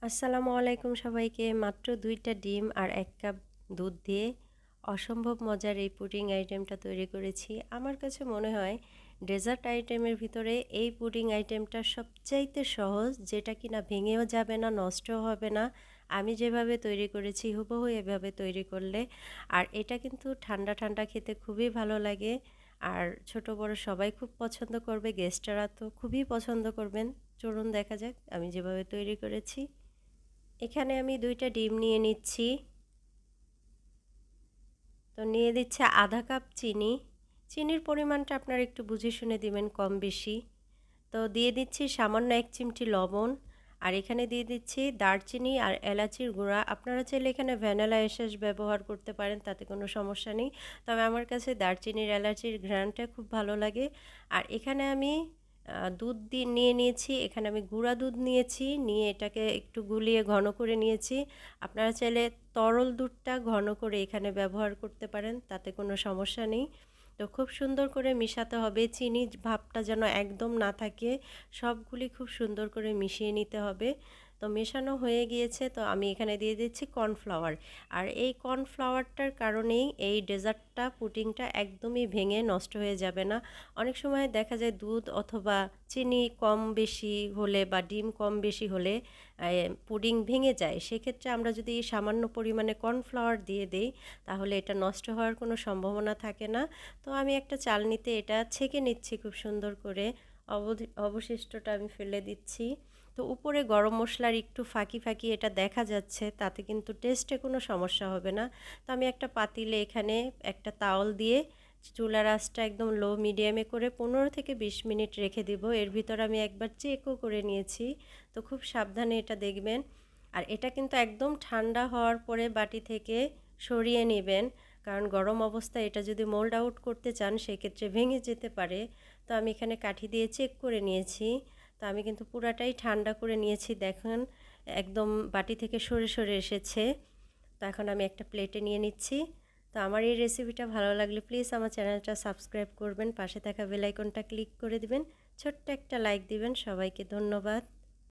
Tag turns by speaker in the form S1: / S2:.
S1: আসসালামু আলাইকুম সবাইকে। মাত্র ২টা ডিম আর ১ কাপ দুধ দিয়ে অসম্ভব মজার এই পুডিং আইটেমটা তৈরি করেছি। আমার কাছে মনে হয় ডেজার্ট আইটেমের ভিতরে এই পুডিং আইটেমটা সবচাইতে সহজ, যেটা কিনা ভেঙেও যাবে না, নষ্টও হবে না। আমি যেভাবে তৈরি করেছি হুবহু এভাবে তৈরি করলে। আর এটা কিন্তু ঠান্ডা ঠান্ডা খেতে খুবই ভালো লাগে। আর ছোট বড় সবাই খুব পছন্দ করবে, গেস্টরা তো খুবই পছন্দ করবেন। চলুন দেখা যাক আমি যেভাবে তৈরি করেছি। এখানে আমি 2টা ডিম নিয়ে নিচ্ছি। তো নিয়ে দিচ্ছে আধা কাপ চিনি। চিনির পরিমাণটা আপনারা একটু বুঝে শুনে দিবেন, কম বেশি। তো দিয়ে দিচ্ছি সামান্য 1 চিমটি লবণ। আর এখানে দিয়ে দিচ্ছি দারচিনি আর এলাচির গুঁড়া। আপনারা চাইলে এখানে ভ্যানিলা এসেন্স ব্যবহার করতে পারেন, তাতে কোনো সমস্যা নেই। তবে আমার কাছে দারচিনির এলাচির ঘ্রাণটা খুব ভালো লাগে। আর এখানে আমি দুধ নিয়ে নিয়েছি। এখানে আমি গুঁড়া দুধ নিয়েছি, নিয়ে এটাকে একটু গুলিয়ে ঘন করে নিয়েছি। আপনারা চাইলে তরল দুধটা ঘন করে এখানে ব্যবহার করতে পারেন, তাতে কোনো সমস্যা নেই। তো খুব সুন্দর করে মিশাতে হবে, চিনি ভাবটা যেন একদম না থাকে, সবগুলি খুব সুন্দর করে মিশিয়ে নিতে হবে। তো মেশানো হয়ে গিয়েছে, তো আমি এখানে দিয়ে দিচ্ছি কর্নফ্লাওয়ার। আর এই কর্নফ্লাওয়ারটার কারণেই এই ডেজার্টটা পুডিংটা একদমই ভেঙে নষ্ট হয়ে যাবে না। অনেক সময় দেখা যায় দুধ অথবা চিনি কম বেশি হলে বা ডিম কম বেশি হলে পুডিং ভেঙে যায়। সেক্ষেত্রে আমরা যদি সামান্য পরিমাণে কর্নফ্লাওয়ার দিয়ে দিই, তাহলে এটা নষ্ট হওয়ার কোনো সম্ভাবনা থাকে না। তো আমি একটা চালনিতে এটা ছেঁকে নিচ্ছি খুব সুন্দর করে। অবশিষ্টটা আমি ফেলে দিচ্ছি। তো উপরে গরম মশলার একটু ফাঁকি ফাঁকি এটা দেখা যাচ্ছে, তাতে কিন্তু টেস্টে কোনো সমস্যা হবে না। তো আমি একটা পাতিলে এখানে একটা তাওয়াল দিয়ে চুলার আঁচটা একদম লো মিডিয়ামে করে 15 থেকে 20 মিনিট রেখে দিব। এর ভিতর আমি একবার চেকও করে নিয়েছি। তো খুব সাবধানে এটা দেখবেন। আর এটা কিন্তু একদম ঠান্ডা হওয়ার পরে বাটি থেকে সরিয়ে নেবেন, কারণ গরম অবস্থায় এটা যদি মোল্ড আউট করতে চান সেক্ষেত্রে ভেঙে যেতে পারে। তো আমি এখানে কাঠি দিয়ে চেক করে নিয়েছি। তো আমি কিন্তু পুরাটাই ঠান্ডা করে নিয়েছি, দেখুন একদম বাটি থেকে সরে সরে এসেছে। তো এখন আমি একটা প্লেটে নিয়ে নিচ্ছি। তো আমার এই রেসিপিটা ভালো লাগলে প্লিজ আমার চ্যানেলটা সাবস্ক্রাইব করবেন, পাশে থাকা বেল আইকনটা ক্লিক করে দিবেন, ছোট্ট একটা লাইক দিবেন। সবাইকে ধন্যবাদ।